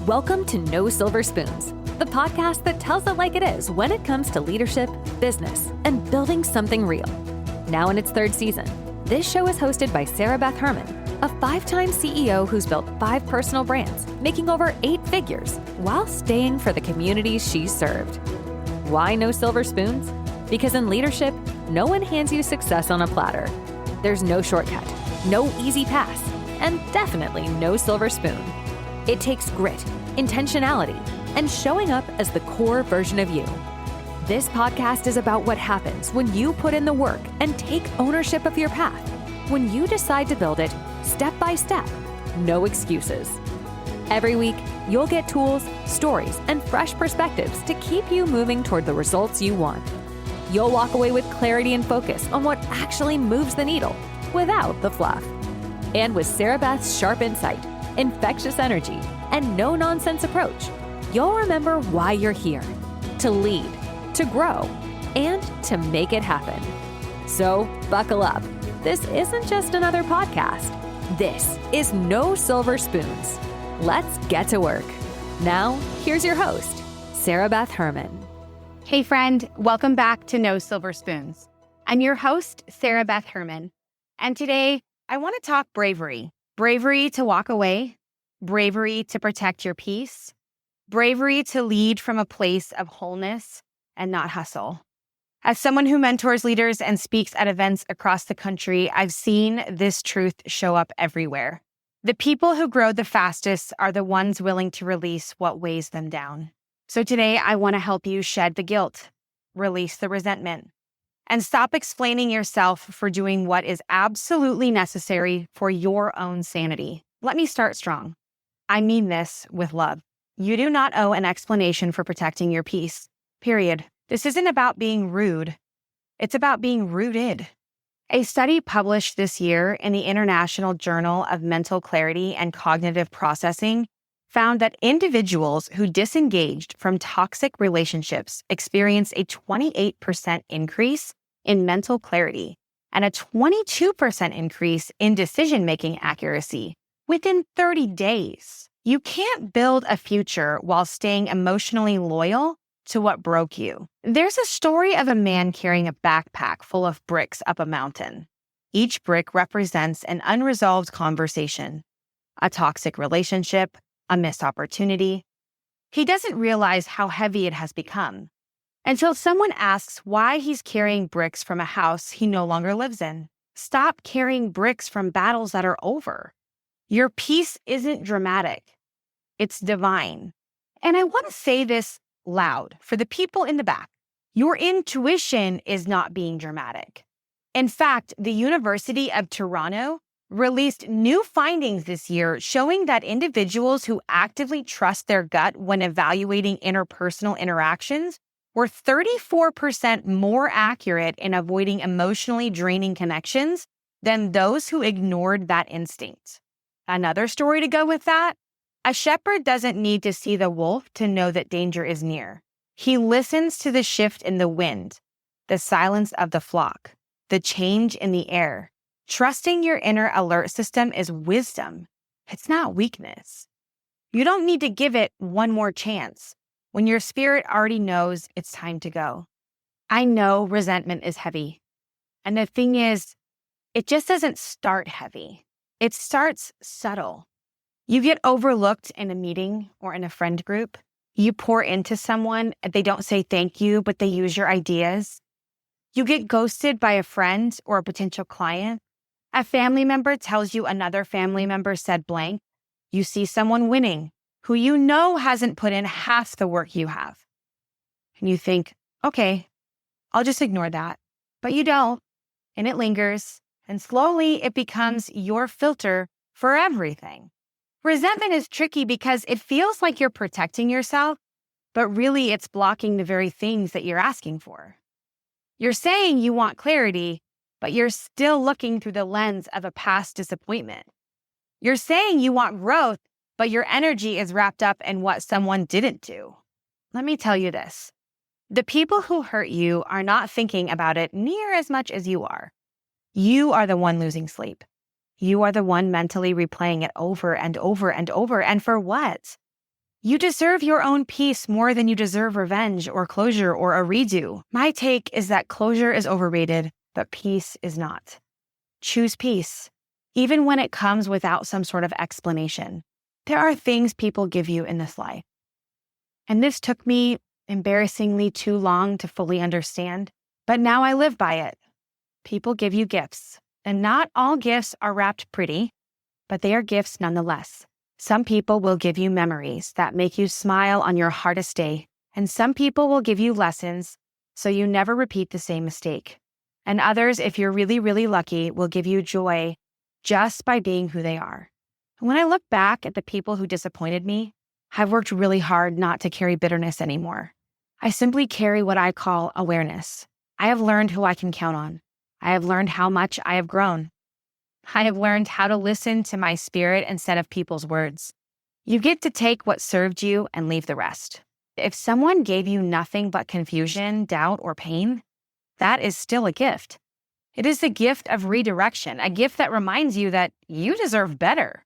Welcome to No Silver Spoons, the podcast that tells it like it is when it comes to leadership, business, and building something real. Now in its third season, this show is hosted by Sarah Beth Herman, a 5-time CEO who's built 5 personal brands, making over 8 figures while staying for the communities she served. Why no silver spoons? Because in leadership, no one hands you success on a platter. There's no shortcut, no easy pass, and definitely no silver spoon. It takes grit, intentionality, and showing up as the core version of you. This podcast is about what happens when you put in the work and take ownership of your path. When you decide to build it step by step, no excuses. Every week, you'll get tools, stories, and fresh perspectives to keep you moving toward the results you want. You'll walk away with clarity and focus on what actually moves the needle without the fluff. And with Sarah Beth's sharp insight, infectious energy, and no-nonsense approach, you'll remember why you're here: to lead, to grow, and to make it happen. So buckle up. This isn't just another podcast. This is No Silver Spoons. Let's get to work. Now, here's your host, Sarah Beth Herman. Hey friend, welcome back to No Silver Spoons. I'm your host, Sarah Beth Herman, and today I want to talk bravery. Bravery to walk away, bravery to protect your peace, bravery to lead from a place of wholeness and not hustle. As someone who mentors leaders and speaks at events across the country, I've seen this truth show up everywhere. The people who grow the fastest are the ones willing to release what weighs them down. So today, I want to help you shed the guilt, release the resentment, and stop explaining yourself for doing what is absolutely necessary for your own sanity. Let me start strong. I mean this with love. You do not owe an explanation for protecting your peace, period. This isn't about being rude. It's about being rooted. A study published this year in the International Journal of Mental Clarity and Cognitive Processing found that individuals who disengaged from toxic relationships experienced a 28% increase in mental clarity and a 22% increase in decision-making accuracy within 30 days. You can't build a future while staying emotionally loyal to what broke you. There's a story of a man carrying a backpack full of bricks up a mountain. Each brick represents an unresolved conversation, a toxic relationship, a missed opportunity. He doesn't realize how heavy it has become until someone asks why he's carrying bricks from a house he no longer lives in. Stop carrying bricks from battles that are over. Your peace isn't dramatic. It's divine. And I want to say this loud for the people in the back. Your intuition is not being dramatic. In fact, the University of Toronto released new findings this year showing that individuals who actively trust their gut when evaluating interpersonal interactions were 34% more accurate in avoiding emotionally draining connections than those who ignored that instinct. Another story to go with that: a shepherd doesn't need to see the wolf to know that danger is near. He listens to the shift in the wind, the silence of the flock, the change in the air. Trusting your inner alert system is wisdom. It's not weakness. You don't need to give it one more chance when your spirit already knows it's time to go. I know resentment is heavy. And the thing is, it just doesn't start heavy. It starts subtle. You get overlooked in a meeting or in a friend group. You pour into someone, they don't say thank you, but they use your ideas. You get ghosted by a friend or a potential client. A family member tells you another family member said blank. You see someone winning who you know hasn't put in half the work you have. And you think, okay, I'll just ignore that. But you don't, and it lingers, and slowly it becomes your filter for everything. Resentment is tricky because it feels like you're protecting yourself, but really it's blocking the very things that you're asking for. You're saying you want clarity, but you're still looking through the lens of a past disappointment. You're saying you want growth, but your energy is wrapped up in what someone didn't do. Let me tell you this. The people who hurt you are not thinking about it near as much as you are. You are the one losing sleep. You are the one mentally replaying it over and over and over. And for what? You deserve your own peace more than you deserve revenge or closure or a redo. My take is that closure is overrated, but peace is not. Choose peace, even when it comes without some sort of explanation. There are things people give you in this life. And this took me embarrassingly too long to fully understand, but now I live by it. People give you gifts, and not all gifts are wrapped pretty, but they are gifts nonetheless. Some people will give you memories that make you smile on your hardest day, and some people will give you lessons so you never repeat the same mistake. And others, if you're really, really lucky, will give you joy just by being who they are. And when I look back at the people who disappointed me, I've worked really hard not to carry bitterness anymore. I simply carry what I call awareness. I have learned who I can count on. I have learned how much I have grown. I have learned how to listen to my spirit instead of people's words. You get to take what served you and leave the rest. If someone gave you nothing but confusion, doubt, or pain, that is still a gift. It is the gift of redirection, a gift that reminds you that you deserve better.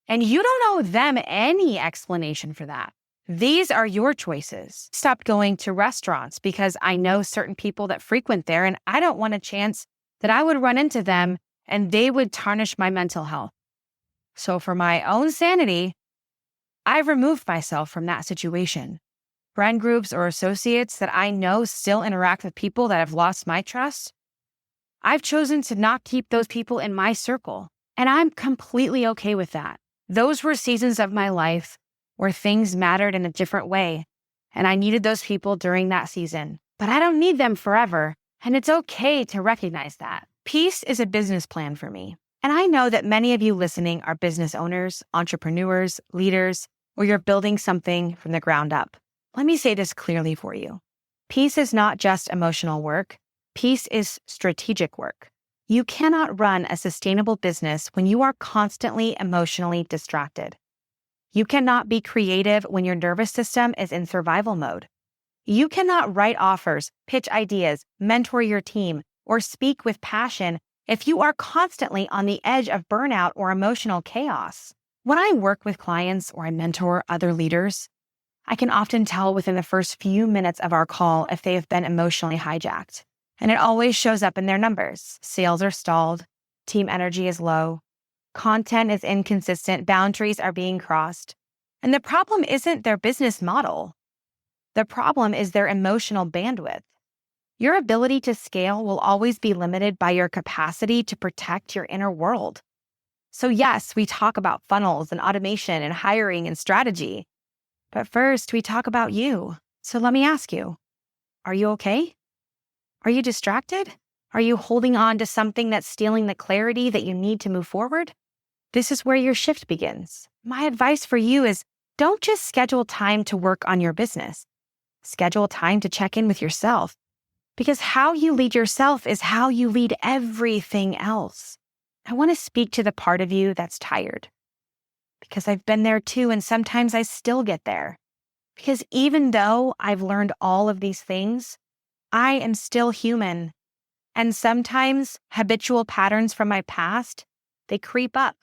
And you don't owe them any explanation for that. These are your choices. Stopped going to restaurants because I know certain people that frequent there, and I don't want a chance that I would run into them and they would tarnish my mental health. So for my own sanity, I've removed myself from that situation. Friend groups or associates that I know still interact with people that have lost my trust, I've chosen to not keep those people in my circle, and I'm completely okay with that. Those were seasons of my life where things mattered in a different way, and I needed those people during that season. But I don't need them forever, and it's okay to recognize that. Peace is a business plan for me, and I know that many of you listening are business owners, entrepreneurs, leaders, or you're building something from the ground up. Let me say this clearly for you. Peace is not just emotional work. Peace is strategic work. You cannot run a sustainable business when you are constantly emotionally distracted. You cannot be creative when your nervous system is in survival mode. You cannot write offers, pitch ideas, mentor your team, or speak with passion if you are constantly on the edge of burnout or emotional chaos. When I work with clients or I mentor other leaders, I can often tell within the first few minutes of our call if they have been emotionally hijacked. And it always shows up in their numbers. Sales are stalled, team energy is low, content is inconsistent, boundaries are being crossed. And the problem isn't their business model. The problem is their emotional bandwidth. Your ability to scale will always be limited by your capacity to protect your inner world. So yes, we talk about funnels and automation and hiring and strategy. But first, we talk about you. So let me ask you, are you okay? Are you distracted? Are you holding on to something that's stealing the clarity that you need to move forward? This is where your shift begins. My advice for you is don't just schedule time to work on your business. Schedule time to check in with yourself. Because how you lead yourself is how you lead everything else. I want to speak to the part of you that's tired. Because I've been there too, and sometimes I still get there. Because even though I've learned all of these things, I am still human. And sometimes habitual patterns from my past, they creep up.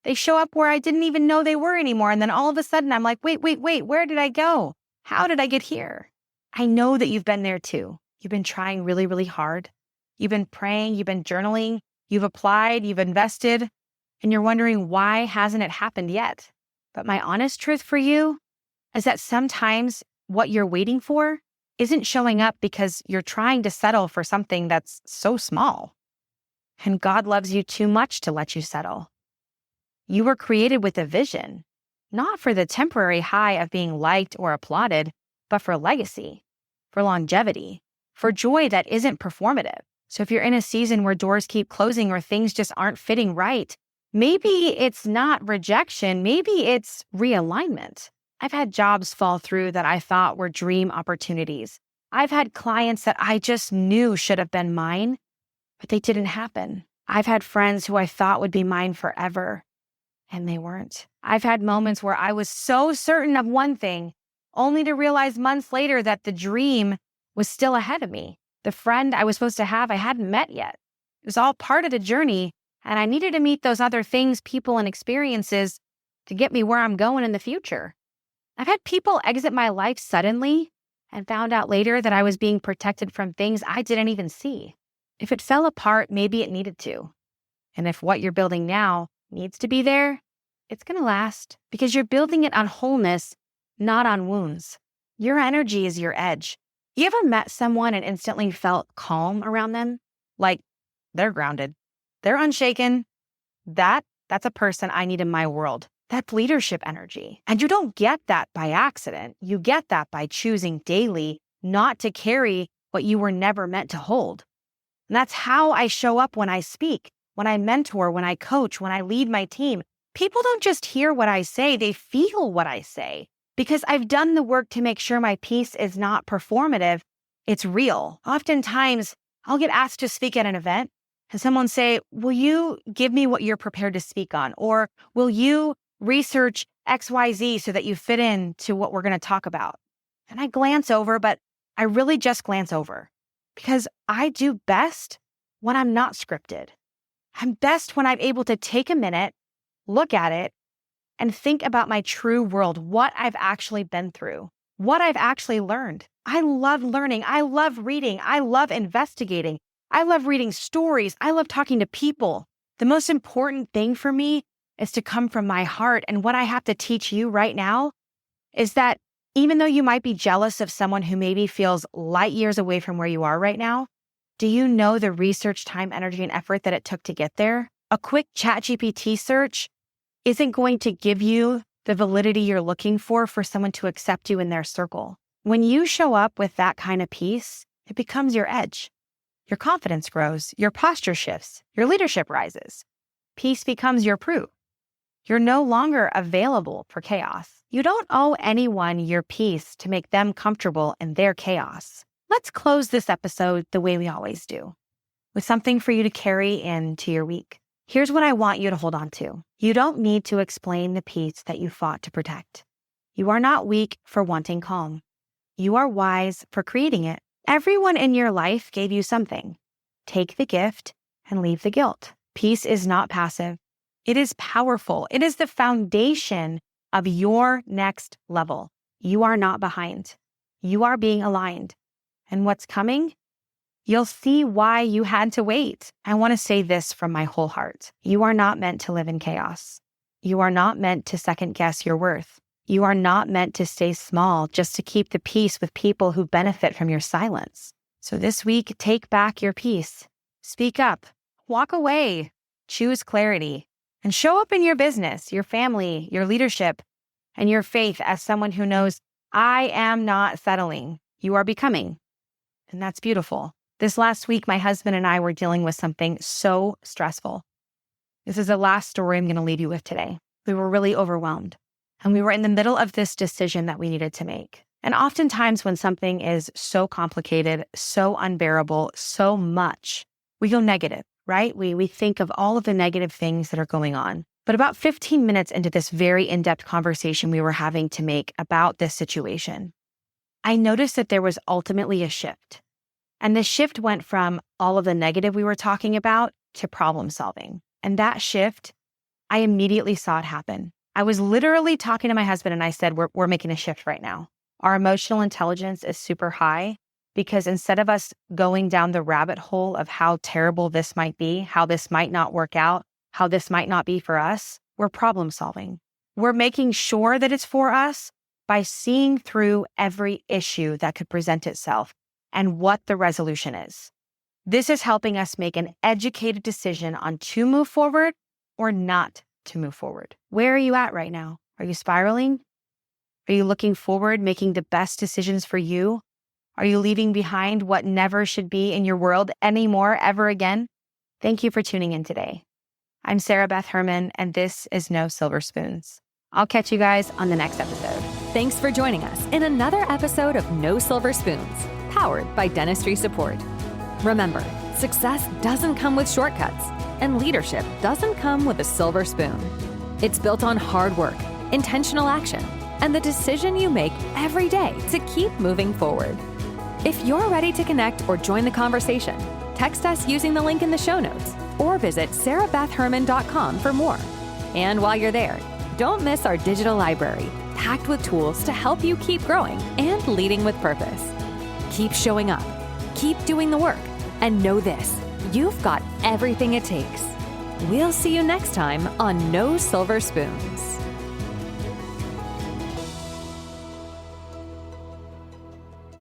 They show up where I didn't even know they were anymore. And then all of a sudden I'm like, wait, where did I go? How did I get here? I know that you've been there too. You've been trying really, really hard. You've been praying, you've been journaling, you've applied, you've invested, and you're wondering why hasn't it happened yet? But my honest truth for you is that sometimes what you're waiting for isn't showing up because you're trying to settle for something that's so small. And God loves you too much to let you settle. You were created with a vision, not for the temporary high of being liked or applauded, but for legacy, for longevity, for joy that isn't performative. So if you're in a season where doors keep closing or things just aren't fitting right, maybe it's not rejection, maybe it's realignment. I've had jobs fall through that I thought were dream opportunities. I've had clients that I just knew should have been mine, but they didn't happen. I've had friends who I thought would be mine forever, and they weren't. I've had moments where I was so certain of one thing, only to realize months later that the dream was still ahead of me. The friend I was supposed to have, I hadn't met yet. It was all part of the journey, and I needed to meet those other things, people, and experiences to get me where I'm going in the future. I've had people exit my life suddenly and found out later that I was being protected from things I didn't even see. If it fell apart, maybe it needed to. And if what you're building now needs to be there, it's going to last because you're building it on wholeness, not on wounds. Your energy is your edge. You ever met someone and instantly felt calm around them? Like they're grounded. They're unshaken. That's a person I need in my world. That's leadership energy. And you don't get that by accident. You get that by choosing daily not to carry what you were never meant to hold. And that's how I show up when I speak, when I mentor, when I coach, when I lead my team. People don't just hear what I say, they feel what I say. Because I've done the work to make sure my piece is not performative, it's real. Oftentimes, I'll get asked to speak at an event and someone say, will you give me what you're prepared to speak on? Or will you research XYZ so that you fit in to what we're going to talk about? And I glance over, but I really just glance over because I do best when I'm not scripted. I'm best when I'm able to take a minute, look at it, and think about my true world, what I've actually been through, what I've actually learned. I love learning. I love reading. I love investigating. I love reading stories. I love talking to people. The most important thing for me is to come from my heart. And what I have to teach you right now is that even though you might be jealous of someone who maybe feels light years away from where you are right now, do you know the research, time, energy, and effort that it took to get there? A quick ChatGPT search isn't going to give you the validity you're looking for someone to accept you in their circle. When you show up with that kind of peace, it becomes your edge. Your confidence grows, your posture shifts, your leadership rises. Peace becomes your proof. You're no longer available for chaos. You don't owe anyone your peace to make them comfortable in their chaos. Let's close this episode the way we always do, with something for you to carry into your week. Here's what I want you to hold on to. You don't need to explain the peace that you fought to protect. You are not weak for wanting calm. You are wise for creating it. Everyone in your life gave you something. Take the gift and leave the guilt. Peace is not passive. It is powerful. It is the foundation of your next level. You are not behind. You are being aligned. And what's coming? You'll see why you had to wait. I want to say this from my whole heart. You are not meant to live in chaos. You are not meant to second guess your worth. You are not meant to stay small just to keep the peace with people who benefit from your silence. So this week, take back your peace. Speak up. Walk away. Choose clarity. And show up in your business, your family, your leadership, and your faith as someone who knows, I am not settling. You are becoming. And that's beautiful. This last week, my husband and I were dealing with something so stressful. This is the last story I'm going to leave you with today. We were really overwhelmed. And we were in the middle of this decision that we needed to make. And oftentimes when something is so complicated, so unbearable, so much, we go negative, right? We think of all of the negative things that are going on. But about 15 minutes into this very in-depth conversation we were having to make about this situation, I noticed that there was ultimately a shift. And the shift went from all of the negative we were talking about to problem solving. And that shift, I immediately saw it happen. I was literally talking to my husband and I said, we're making a shift right now. Our emotional intelligence is super high because instead of us going down the rabbit hole of how terrible this might be, how this might not work out, how this might not be for us, we're problem solving. We're making sure that it's for us by seeing through every issue that could present itself and what the resolution is. This is helping us make an educated decision on to move forward or not to move forward. Where are you at right now? Are you spiraling? Are you looking forward, making the best decisions for you? Are you leaving behind what never should be in your world anymore, ever again? Thank you for tuning in today. I'm Sarah Beth Herman, and this is No Silver Spoons. I'll catch you guys on the next episode. Thanks for joining us in another episode of No Silver Spoons, powered by Dentistry Support. Remember, success doesn't come with shortcuts, and leadership doesn't come with a silver spoon. It's built on hard work, intentional action, and the decision you make every day to keep moving forward. If you're ready to connect or join the conversation, text us using the link in the show notes or visit sarahbethherman.com for more. And while you're there, don't miss our digital library, packed with tools to help you keep growing and leading with purpose. Keep showing up, keep doing the work, and know this, you've got everything it takes. We'll see you next time on No Silver Spoons.